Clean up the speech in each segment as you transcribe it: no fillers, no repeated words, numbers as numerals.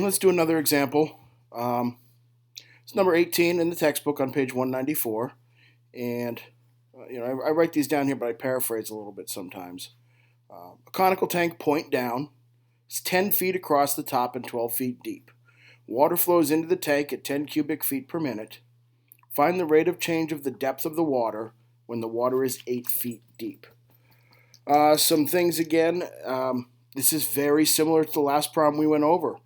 Let's do another example. It's number 18 in the textbook on page 194. And, I write these down here, but I paraphrase a little bit sometimes. A conical tank point down. It's 10 feet across the top and 12 feet deep. Water flows into the tank at 10 cubic feet per minute. Find the rate of change of the depth of the water when the water is 8 feet deep. Some things again. This is very similar to the last problem we went over.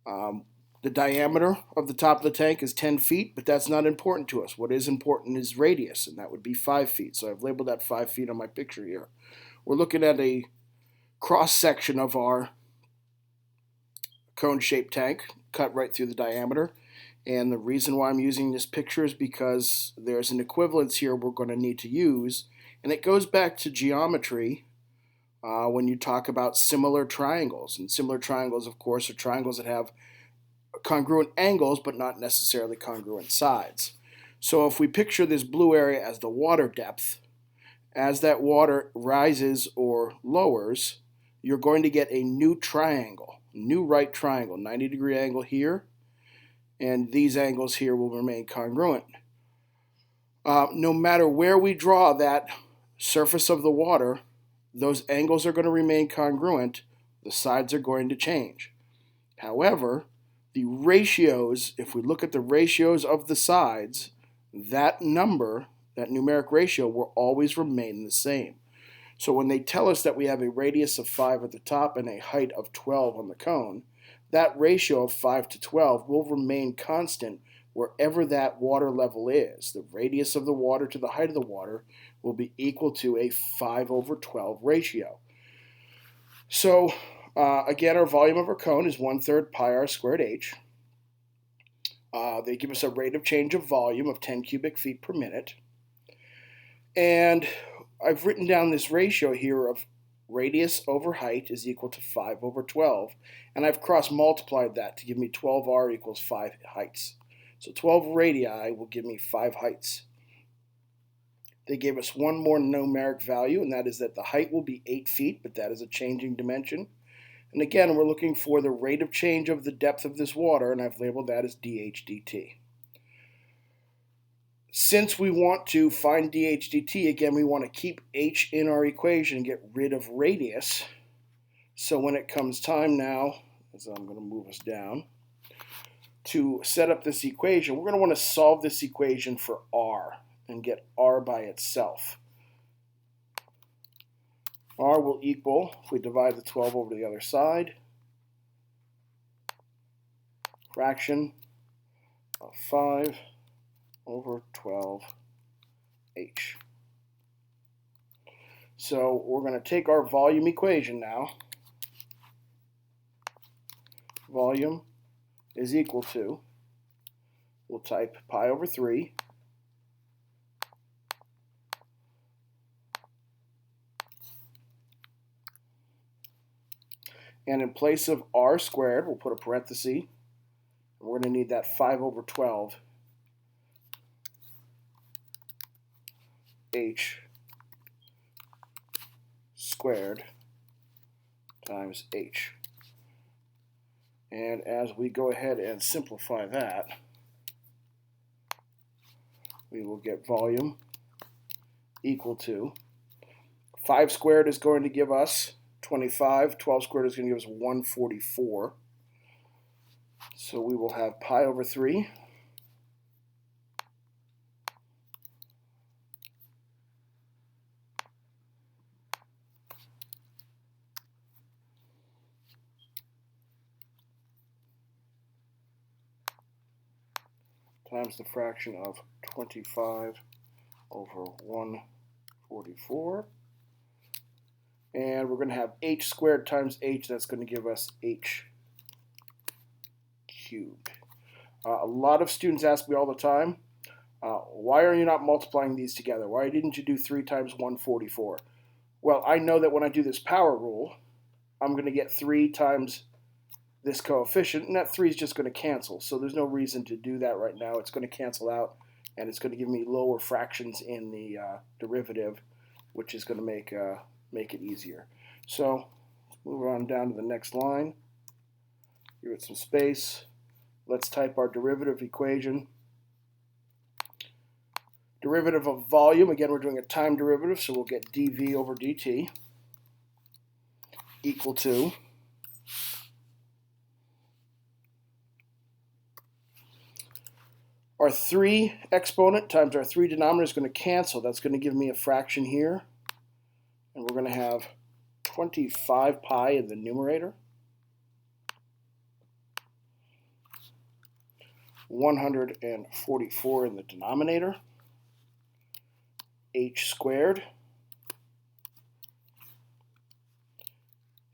Um, the diameter of the top of the tank is 10 feet, but that's not important to us. What is important is radius, and that would be 5 feet. So I've labeled that 5 feet on my picture here. We're looking at a cross section of our cone-shaped tank cut right through the diameter. And the reason why I'm using this picture is because there's an equivalence here we're going to need to use, and it goes back to geometry when you talk about similar triangles. And similar triangles, of course, are triangles that have congruent angles but not necessarily congruent sides. So if we picture this blue area as the water depth, as that water rises or lowers, you're going to get a new triangle, new right triangle, 90-degree angle here, and these angles here will remain congruent. No matter where we draw that surface of the water, those angles are going to remain congruent. The sides are going to change. However, the ratios, if we look at the ratios of the sides, that number, that numeric ratio, will always remain the same. So when they tell us that we have a radius of 5 at the top and a height of 12 on the cone, that ratio of 5 to 12 will remain constant wherever that water level is. The radius of the water to the height of the water will be equal to a 5/12 ratio. So again, our volume of our cone is 1/3 pi r squared h. They give us a rate of change of volume of 10 cubic feet per minute. And I've written down this ratio here of radius over height is equal to 5/12. And I've cross multiplied that to give me 12r equals 5 heights. So 12 radii will give me 5 heights. They gave us one more numeric value, and that is that the height will be 8 feet, but that is a changing dimension. And again, we're looking for the rate of change of the depth of this water, and I've labeled that as dH dt. Since we want to find dH dt, again, we want to keep h in our equation and get rid of radius. So when it comes time now, as I'm going to move us down, to set up this equation, we're going to want to solve this equation for r and get r by itself. R will equal, if we divide the 12 over to the other side, fraction of 5/12h. So we're going to take our volume equation now. Volume is equal to, we'll type pi over 3 and in place of r squared, we'll put a parenthesis. We're going to need that 5/12 h squared times h. And as we go ahead and simplify that, we will get volume equal to 5 squared is going to give us 25, 12 squared is going to give us 144. So we will have pi over 3 times the fraction of 25/144. And we're going to have h squared times h. That's going to give us h cubed. A lot of students ask me all the time, why are you not multiplying these together? Why didn't you do 3 times 144? Well, I know that when I do this power rule, I'm going to get 3 times this coefficient, and that 3 is just going to cancel. So there's no reason to do that right now. It's going to cancel out, and it's going to give me lower fractions in the derivative, which is going to make it easier. So let's move on down to the next line. Give it some space. Let's type our derivative equation. Derivative of volume, again, we're doing a time derivative, so we'll get dV over dt equal to our 3 exponent times our 3 denominator is going to cancel. That's going to give me a fraction here. And we're going to have 25 pi in the numerator, 144 in the denominator, h squared,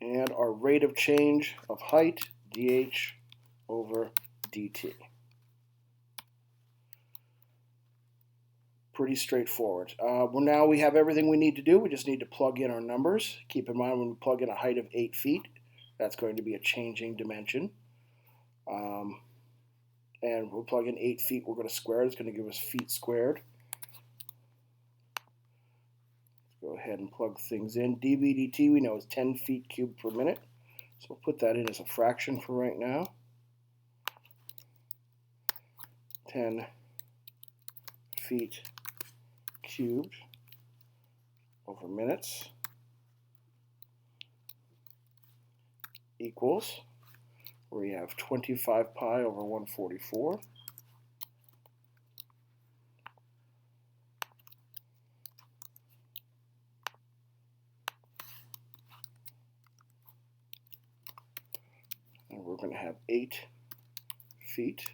and our rate of change of height, dh over dt. Pretty straightforward. Now we have everything we need to do. We just need to plug in our numbers. Keep in mind when we plug in a height of 8 feet, that's going to be a changing dimension. And we'll plug in 8 feet, we're going to square it. It's going to give us feet squared. Let's go ahead and plug things in. dV dt we know is 10 feet cubed per minute. So we'll put that in as a fraction for right now. 10 feet cubed over minutes equals, we have 25 pi over 144. And we're going to have 8 feet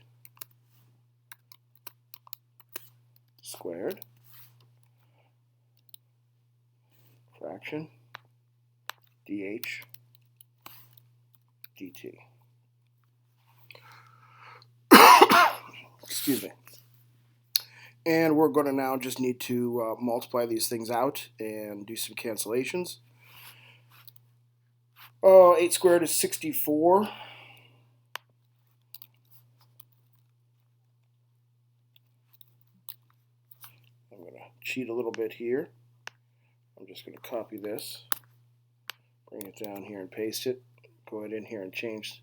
squared, fraction, dH dt. Excuse me. And we're going to now just need to multiply these things out and do some cancellations. 8 squared is 64. I'm going to cheat a little bit here. I'm just going to copy this, bring it down here and paste it. Go ahead in here and change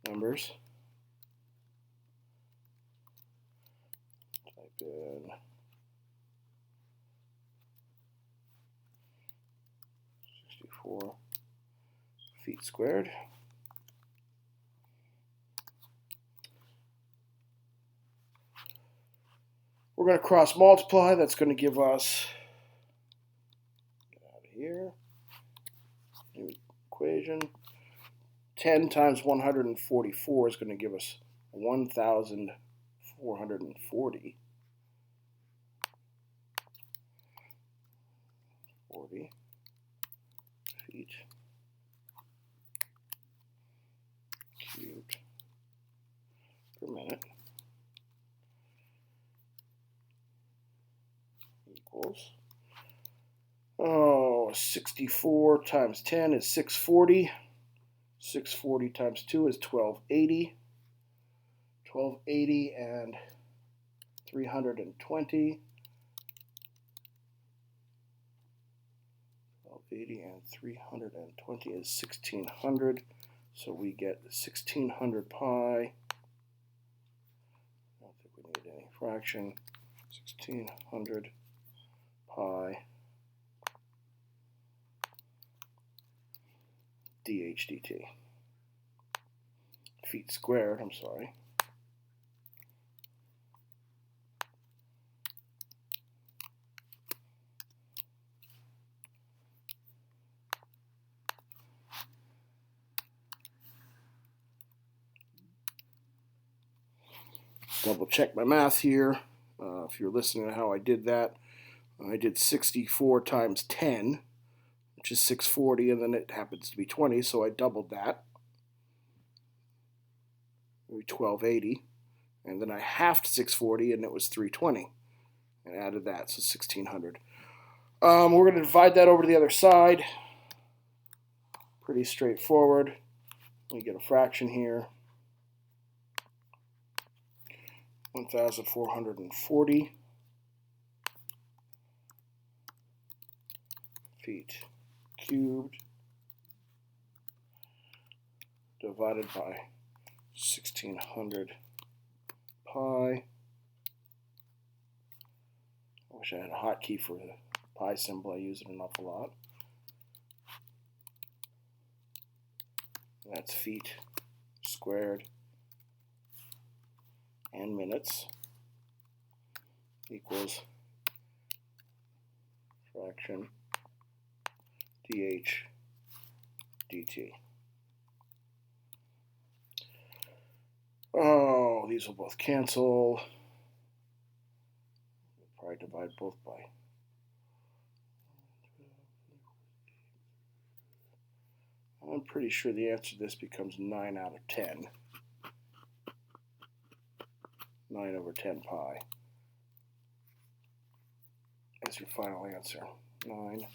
numbers. Type in 64 feet squared. We're going to cross multiply. That's going to give us, get out of here, new equation. 10 times 144 is going to give us 1,440. 40 feet cubed per minute equals, 64 times 10 is 640. 640 times 2 is 1280. 1280 and 320. 1280 and 320 is 1600. So we get 1600 pi. I don't think we need any fraction. 1600 pi dH dt. Feet squared, I'm sorry. Double check my math here. If you're listening to how I did that, I did 64 times 10, which is 640, and then it happens to be 20, so I doubled that. 1280, and then I halved 640, and it was 320, and added that, so 1600. We're going to divide that over to the other side. Pretty straightforward. We get a fraction here. 1,440 feet cubed divided by 1600 pi. I wish I had a hotkey for the pi symbol. I use it an awful lot. That's feet squared and minutes equals fraction dh dt. Oh, these will both cancel. Probably divide both by. I'm pretty sure the answer to this becomes 9 out of 10. 9 over 10 pi is your final answer. 9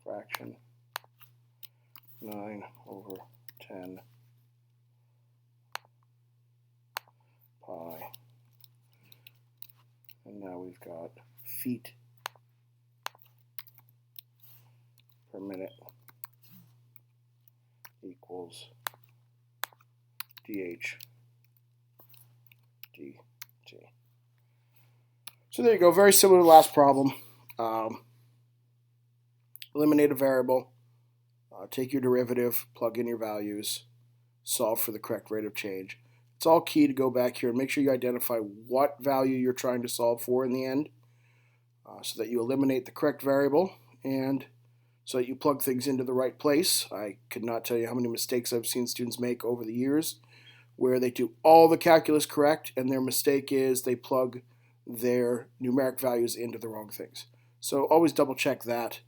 fraction 9 over 10 pi. And now we've got feet per minute equals dh dt. So there you go, very similar to the last problem. Eliminate a variable, take your derivative, plug in your values, solve for the correct rate of change. It's all key to go back here and make sure you identify what value you're trying to solve for in the end, so that you eliminate the correct variable and so that you plug things into the right place. I could not tell you how many mistakes I've seen students make over the years where they do all the calculus correct and their mistake is they plug their numeric values into the wrong things. So always double check that,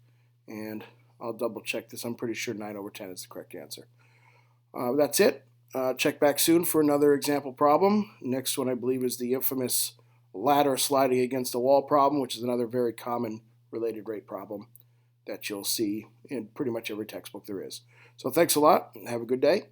and I'll double check this. I'm pretty sure 9 over 10 is the correct answer. That's it. Check back soon for another example problem. Next one, I believe, is the infamous ladder sliding against a wall problem, which is another very common related rate problem that you'll see in pretty much every textbook there is. So thanks a lot, and have a good day.